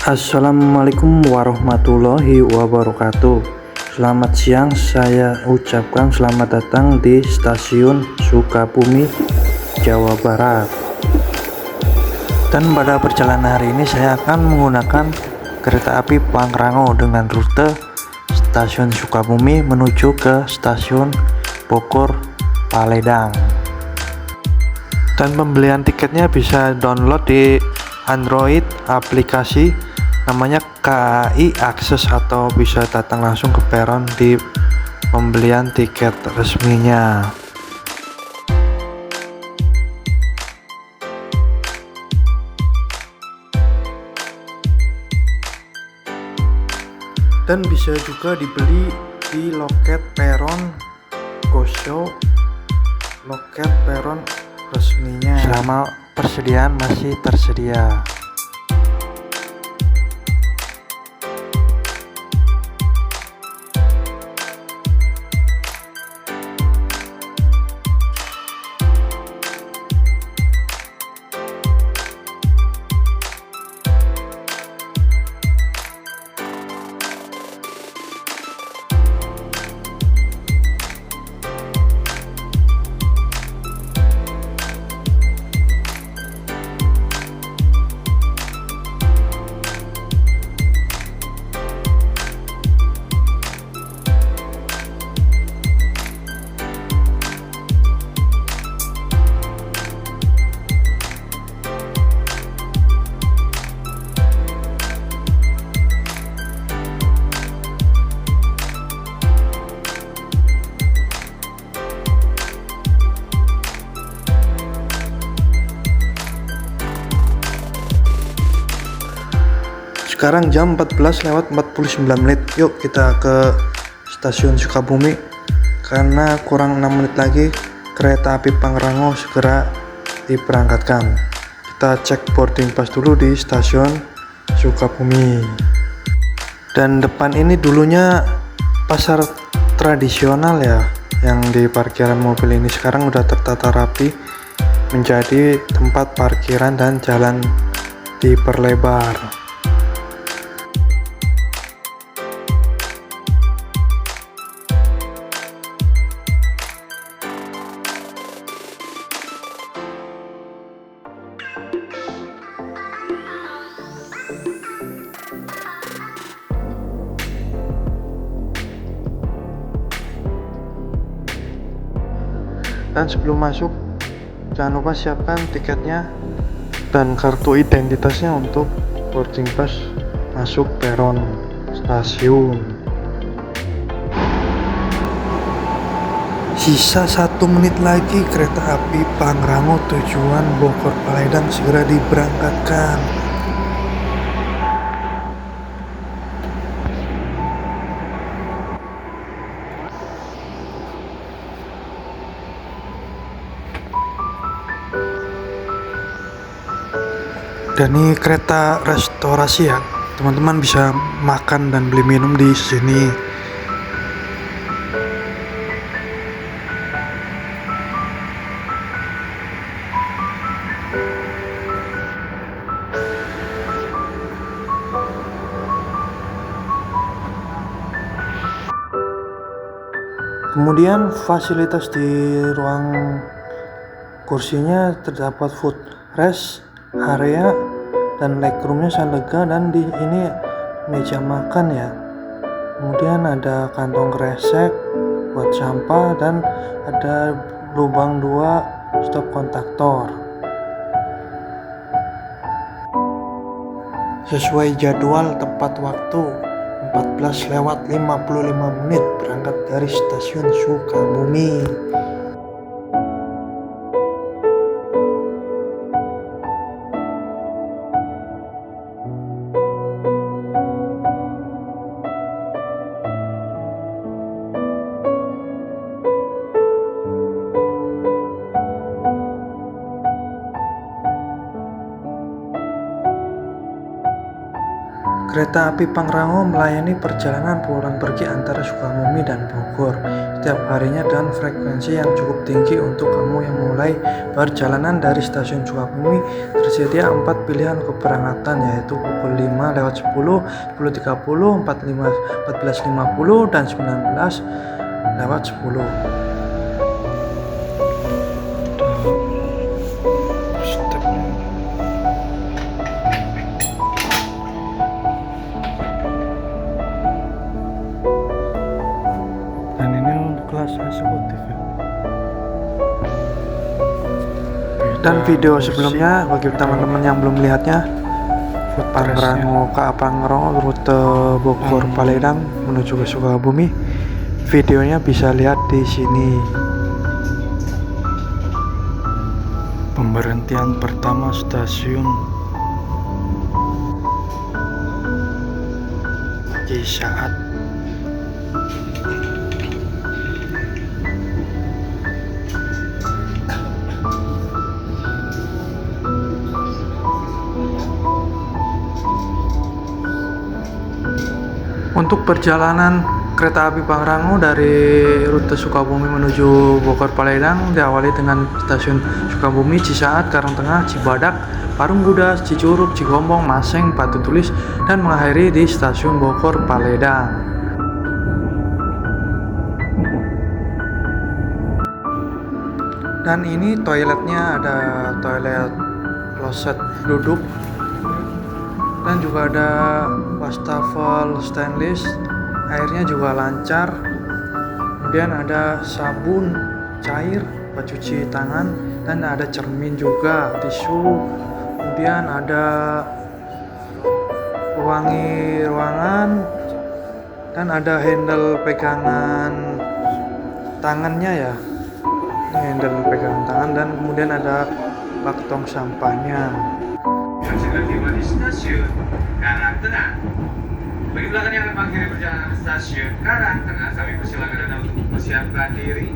Assalamualaikum warahmatullahi wabarakatuh. Selamat siang, saya ucapkan selamat datang di Stasiun Sukabumi, Jawa Barat. Dan pada perjalanan hari ini saya akan menggunakan kereta api Pangrango dengan rute Stasiun Sukabumi menuju ke Stasiun Bogor Paledang. Dan pembelian tiketnya bisa download di Android aplikasi namanya KAI Akses, atau bisa datang langsung ke peron di pembelian tiket resminya. Dan bisa juga dibeli di loket peron GoShow, loket peron resminya, selama persediaan masih tersedia. Sekarang jam 14:49. Yuk kita ke Stasiun Sukabumi, karena kurang 6 menit lagi kereta api Pangrango segera diberangkatkan. Kita cek boarding pass dulu di Stasiun Sukabumi. Dan depan ini dulunya pasar tradisional ya, yang di parkiran mobil ini sekarang udah tertata rapi menjadi tempat parkiran dan jalan diperlebar. Dan sebelum masuk, jangan lupa siapkan tiketnya dan kartu identitasnya untuk boarding pass masuk peron stasiun. Sisa 1 menit lagi kereta api Pangrango tujuan Bogor Paledang segera diberangkatkan. Dan ini kereta restorasi ya, teman-teman bisa makan dan beli minum di sini. Kemudian fasilitas di ruang kursinya terdapat food rest area dan legroomnya sangat lega, dan di ini meja makan ya. Kemudian ada kantong kresek buat sampah dan ada lubang 2 stop kontaktor. Sesuai jadwal tepat waktu 14:55 berangkat dari Stasiun Sukabumi. Kereta api Pangrango melayani perjalanan pulang pergi antara Sukabumi dan Bogor setiap harinya dengan frekuensi yang cukup tinggi. Untuk kamu yang mulai perjalanan dari stasiun Sukabumi, tersedia 4 pilihan keberangkatan, yaitu pukul 5 lewat 10, 10.30, 14.50, dan 19 lewat 10. Dan ini untuk kelas eksekutif ya. Dan video sebelumnya bagi teman-teman yang belum melihatnya, Pangrango ke Pangrango rute Bogor Paledang menuju ke Sukabumi, videonya bisa lihat di sini. Pemberhentian pertama stasiun Cisaat. Untuk perjalanan kereta api Pangrango dari rute Sukabumi menuju Bogor Paledang diawali dengan stasiun Sukabumi, Cisaat, Karangtengah, Cibadak, Parung Kuda, Cicurug, Cigombong, Maseng, Batu Tulis, dan mengakhiri di stasiun Bogor Paledang. Dan ini toiletnya, ada toilet kloset duduk, dan juga ada wastafel stainless, airnya juga lancar. Kemudian ada sabun cair buat cuci tangan, dan ada cermin juga, tisu. Kemudian ada pewangi ruangan, dan ada handle pegangan tangannya ya. Ini handle pegangan tangan, dan kemudian ada bak tong sampahnya. Segera tiba di stasiun Karangtengah. Bagi pelanggan yang mengakhiri perjalanan stasiun Karangtengah, kami persilakan Anda untuk mempersiapkan diri,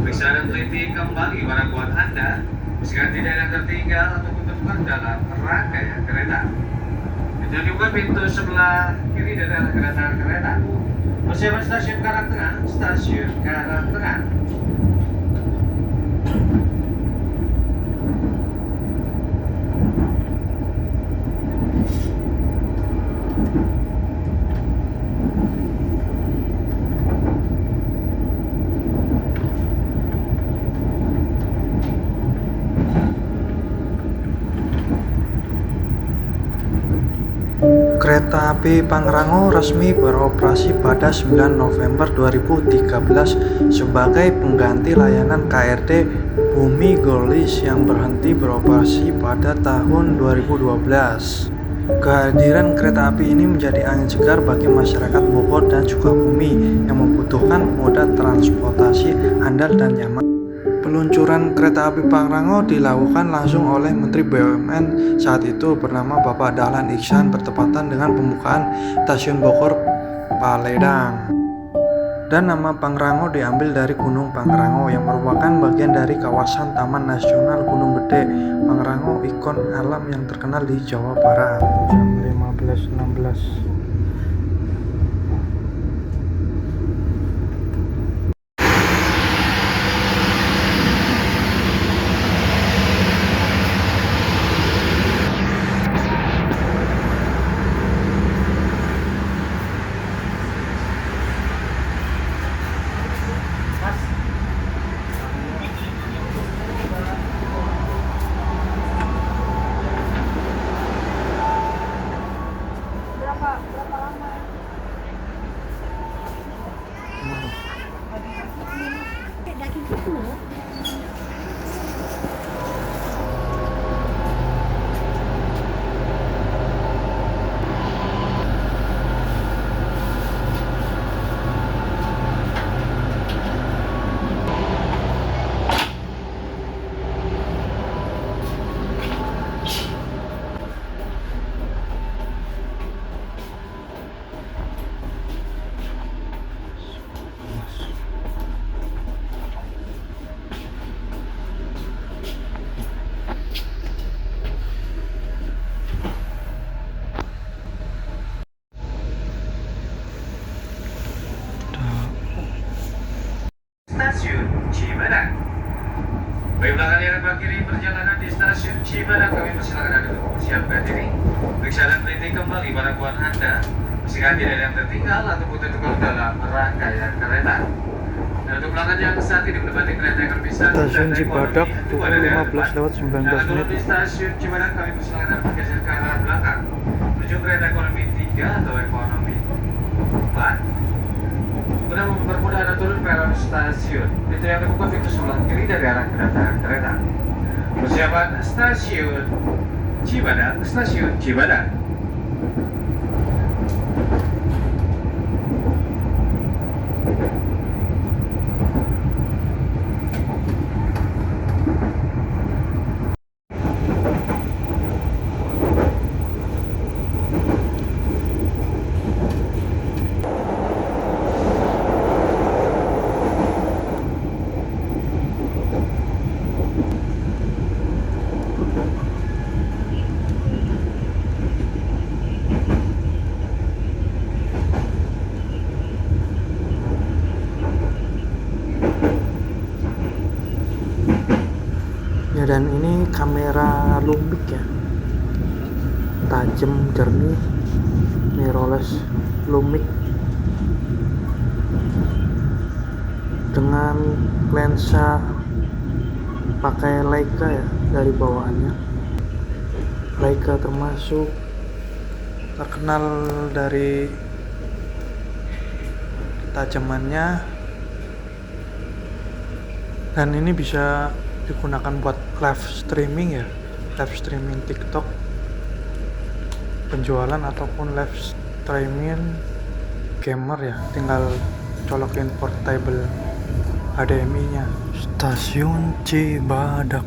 periksa dan teliti kembali barang bawaan Anda, jika tidak ada tertinggal ataupun tertukar dalam rangkaian kereta. Itu juga pintu sebelah kiri dari arah kedatangan kereta. Persiapan stasiun Karangtengah, stasiun Karangtengah. Kereta api Pangrango resmi beroperasi pada 9 November 2013 sebagai pengganti layanan KRD Bumi Golis yang berhenti beroperasi pada tahun 2012. Kehadiran kereta api ini menjadi angin segar bagi masyarakat Bogor dan Sukabumi yang membutuhkan moda transportasi andal dan nyaman. Peluncuran kereta api Pangrango dilakukan langsung oleh Menteri BUMN saat itu bernama Bapak Dahlan Iskan bertepatan dengan pembukaan stasiun Bogor Paledang. Dan nama Pangrango diambil dari Gunung Pangrango yang merupakan bagian dari kawasan Taman Nasional Gunung Gede. Pangrango ikon alam yang terkenal di Jawa Barat. Jam 15.16. Cibadak. Bagi belakang yang akan kiri perjalanan di stasiun Cibadak, kami persilakan Anda untuk mempersiapkan diri. Periksa dan teliti kembali barang Anda, pastikan tidak ada yang tertinggal ataupun tertukar dalam rangkaian kereta. Dan untuk pelanggan yang saat ini menempati kereta ekonomi Stasiun Cibadak pukul 15:19 menit. menit. Di stasiun Cibadak kami persilakan Anda bergeser ke arah belakang menuju kereta ekonomi 3 atau ekonomi 4. Guna mempermudah Anda turun peron stasiun, pintu yang terbuka pintu sebelah kiri dari arah kedatangan kereta. Persiapan stasiun Cibadak, stasiun Cibadak. Ya, dan ini kamera Lumix ya, tajam, jernih, mirrorless Lumix dengan lensa pakai Leica ya dari bawaannya. Leica termasuk terkenal dari tajamannya, dan ini bisa digunakan buat live streaming ya, live streaming TikTok, penjualan ataupun live streaming gamer ya, tinggal colokin portable HDMI nya. Stasiun Cibadak.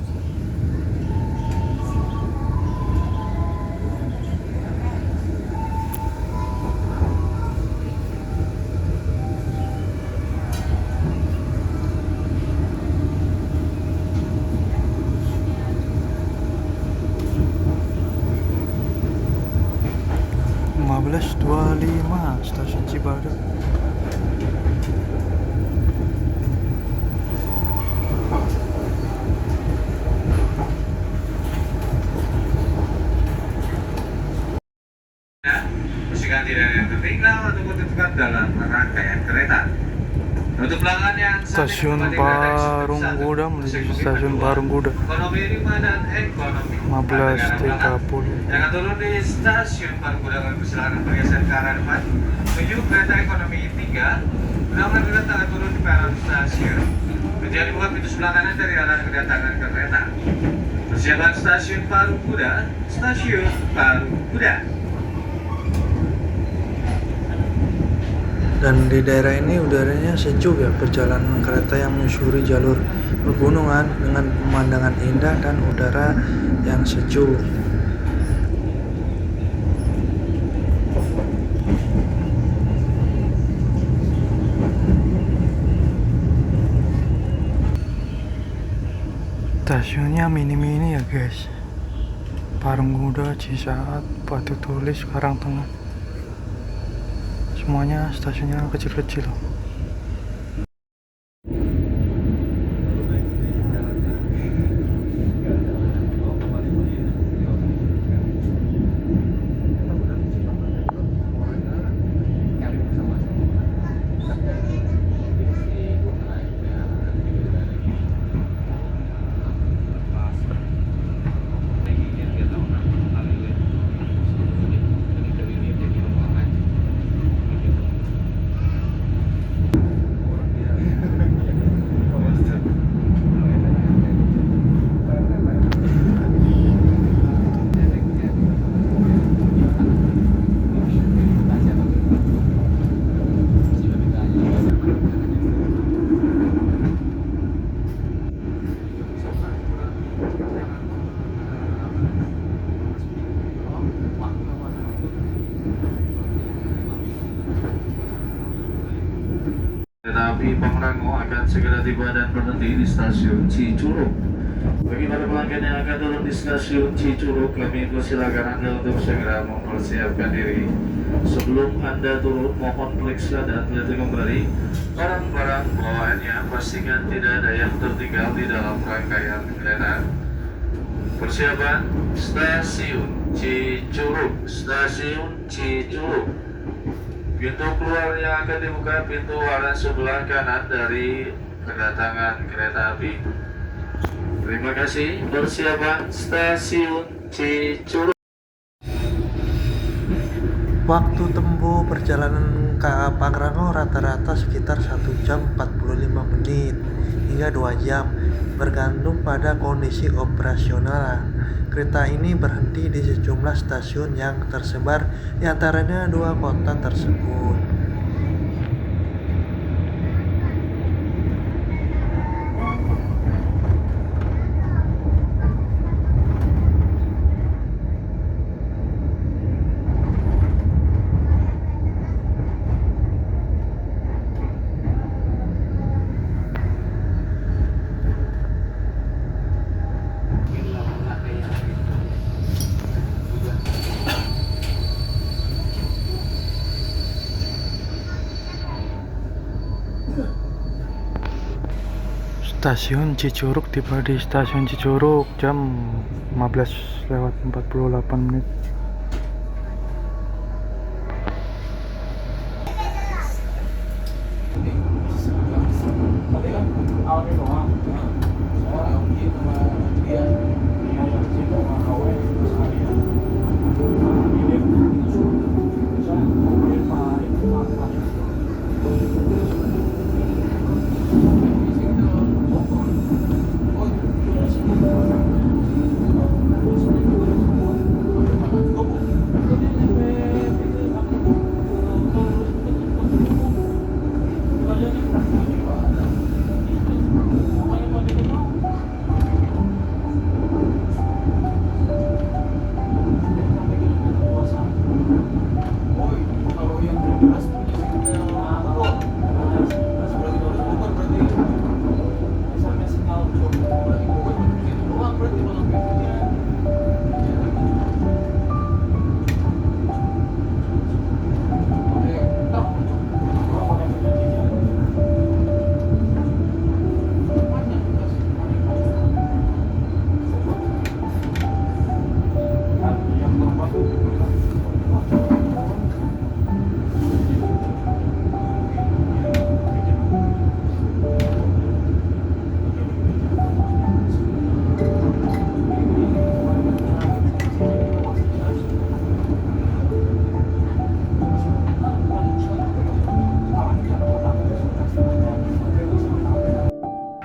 Stasiun Cibadak. Pastikan tidak ada yang tertinggal ataupun tertukar dalam rangkaian kereta. Untuk pelanggan yang Stasiun Parungkuda menuju Stasiun Parungkuda. Ekonomi 5 dan ekonomi 15.30. Yang akan turun di stasiun Parungkuda, kami persilakan bergeser ke arah depan menuju kereta ekonomi 3. Benar-benar kereta akan turun di peron stasiun. Menjadi buka pintu sebelah kanan dari arah kedatangan kereta. Persiapan stasiun Parungkuda, stasiun Parungkuda. Dan di daerah ini udaranya sejuk ya, perjalanan kereta yang menyusuri jalur pegunungan dengan pemandangan indah dan udara yang sejuk. Stasiunnya mini-mini ya guys, Parungkuda, Cisaat, Batu Tulis, Karangtengah. Semuanya stasiunnya kecil-kecil. Kereta api Pangrango akan segera tiba dan berhenti di stasiun Cicurug. Bagi para pelanggan yang akan turun di stasiun Cicurug, kami persilakan Anda untuk segera mempersiapkan diri. Sebelum Anda turun, mohon periksa dan teliti kembali barang-barang bawaannya. Pastikan tidak ada yang tertinggal di dalam rangkaian kereta. Persiapan stasiun Cicurug, stasiun Cicurug. Pintu keluar yang akan dibuka pintu arah sebelah kanan dari kedatangan kereta api. Terima kasih. Persiapan stasiun Cicurug. Waktu tempuh perjalanan ke Pangrango rata-rata sekitar 1 jam 45 menit hingga 2 jam, bergantung pada kondisi operasional. Kereta ini berhenti di sejumlah stasiun yang tersebar di antaranya 2 kota tersebut. Stasiun Cicurug tiba di stasiun Cicurug jam 15:48.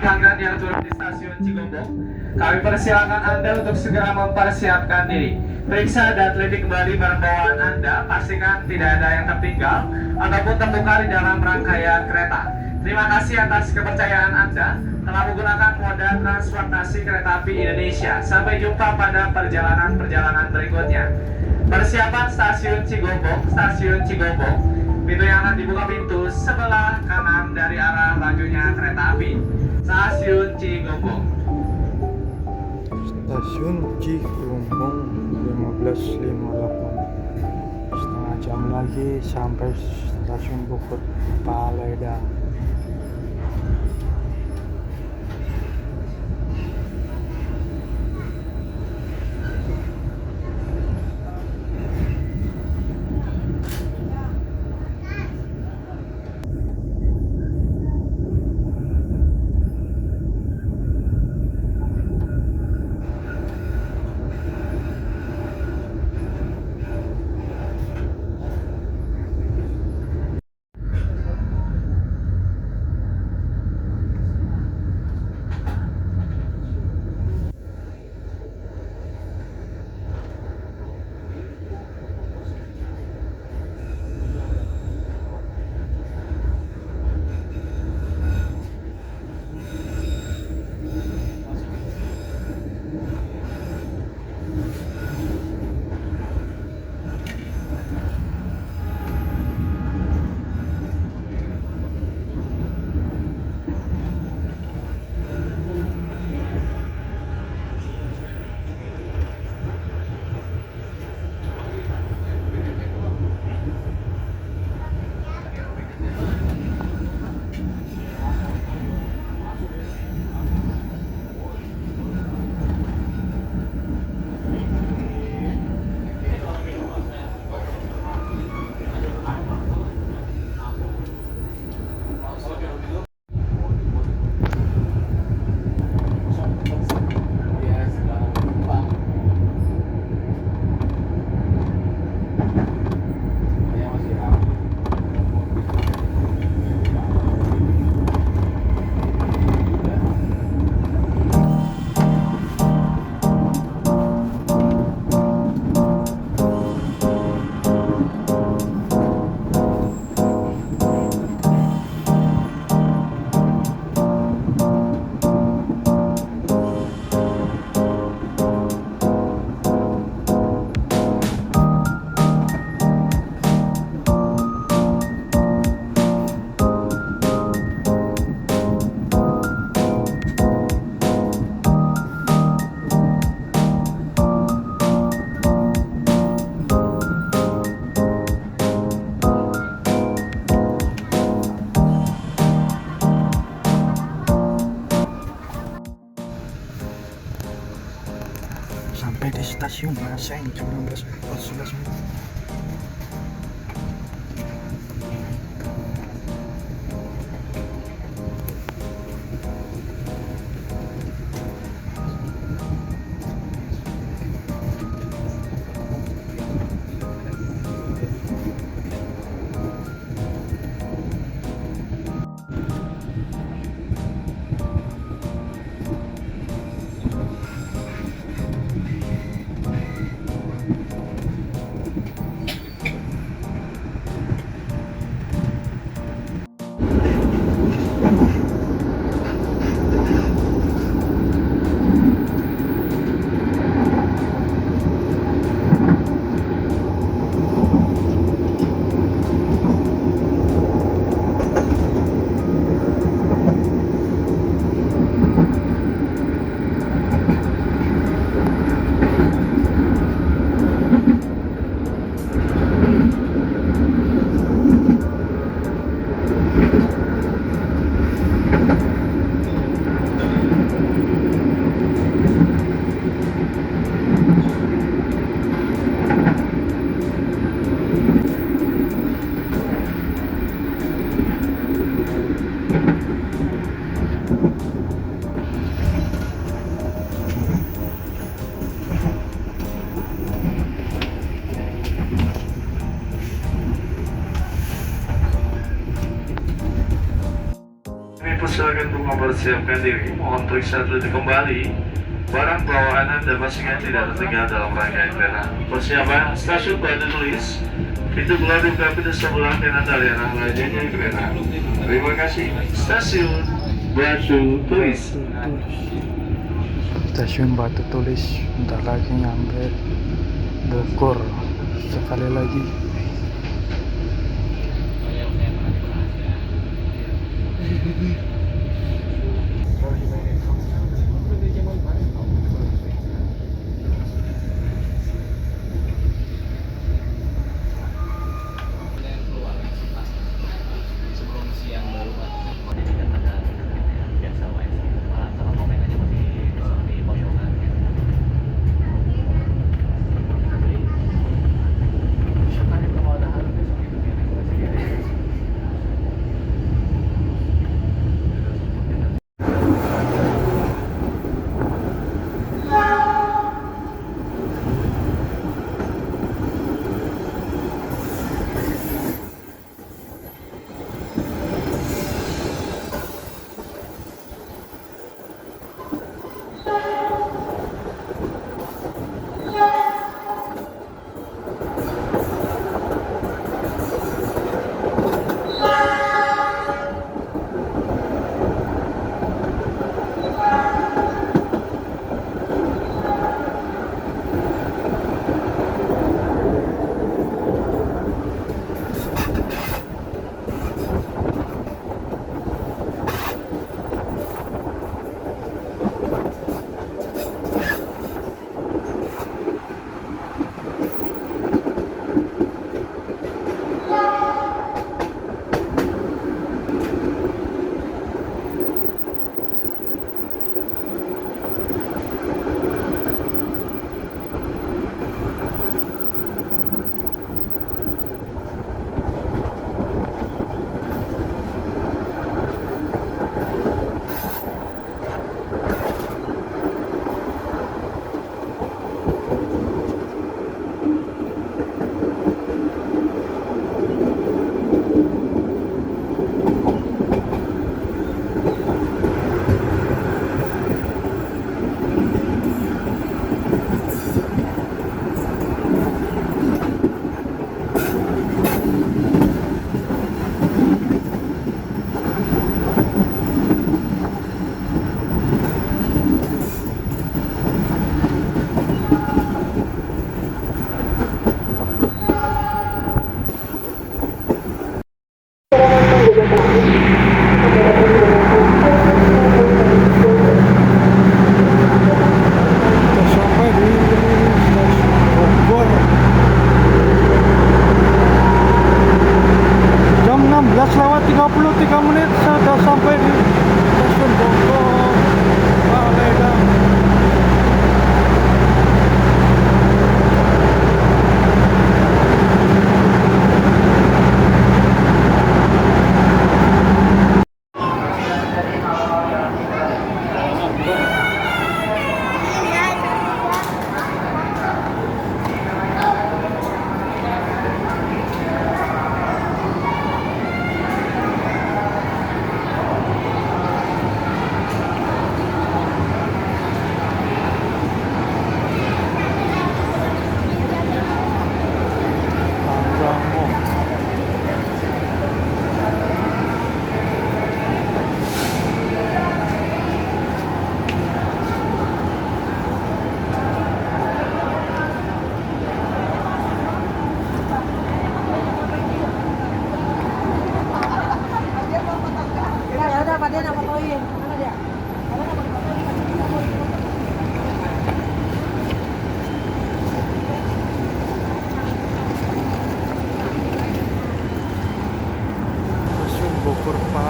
Pelanggan yang turun di stasiun Cigombong, kami persilakan Anda untuk segera mempersiapkan diri. Periksa dan teliti kembali barang bawaan Anda, pastikan tidak ada yang tertinggal ataupun tertukar di dalam rangkaian kereta. Terima kasih atas kepercayaan Anda telah menggunakan moda transportasi kereta api Indonesia. Sampai jumpa pada perjalanan-perjalanan berikutnya. Persiapan stasiun Cigombong, stasiun Cigombong. Pintu yang akan dibuka pintu sebelah kanan dari arah lajunya kereta api. Stasiun Cigombong. Stasiun Cigombong 15:58. Setengah jam lagi sampai stasiun Bogor Paledang. stasiun Maseng jam 16.11. Kami persilakan untuk mempersiapkan diri, mohon periksa dulu kembali barang bawaan Anda pastikan tidak tertinggal dalam rangkaian kereta. Persiapan stasiun Batu Tulis, pintu keluar dibuka pintu sebelah kanan dari arah lainnya kereta. Terima kasih. Stasiun Batu Tulis. Stasiun Batu Tulis bentar lagi nyampe Bogor. Sekali lagi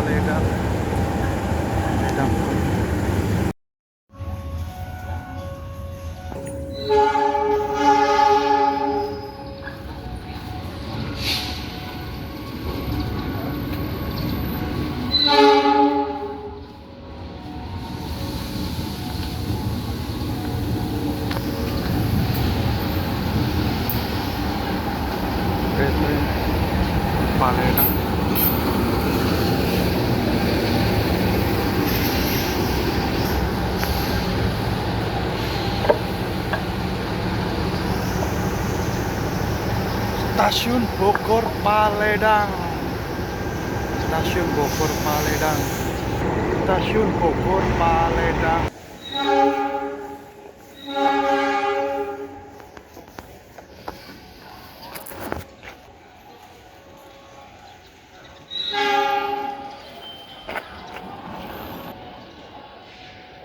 Paledang. PT Paledang. Stasiun Bogor Paledang. Stasiun Bogor Paledang. Stasiun Bogor Paledang.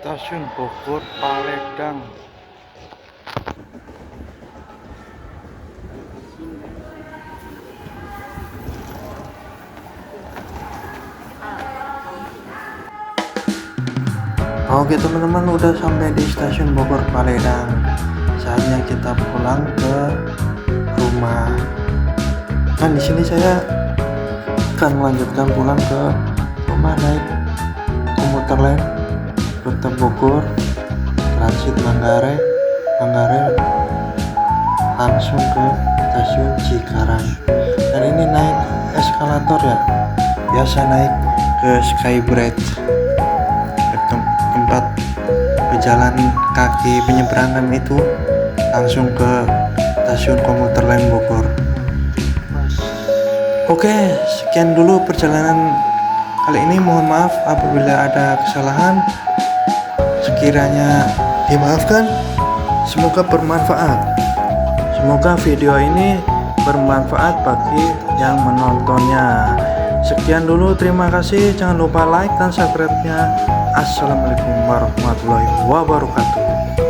Stasiun Bogor Paledang. Oke teman-teman, udah sampai di stasiun Bogor Paledang. Saatnya kita pulang ke rumah. Nah, di sini saya akan melanjutkan pulang ke rumah naik komuter lain rute Bogor, transit Manggarai, langsung ke stasiun Cikarang. Dan ini naik eskalator ya, biasa naik ke Skybridge, ke tempat pejalan kaki penyeberangan itu, langsung ke stasiun komuter lain Bogor. Oke, sekian dulu perjalanan kali ini. Mohon maaf apabila ada kesalahan. Sekiranya dimaafkan. Semoga bermanfaat. Semoga video ini bermanfaat bagi yang menontonnya. Sekian dulu, terima kasih. Jangan lupa like dan subscribe-nya. Assalamualaikum warahmatullahi wabarakatuh.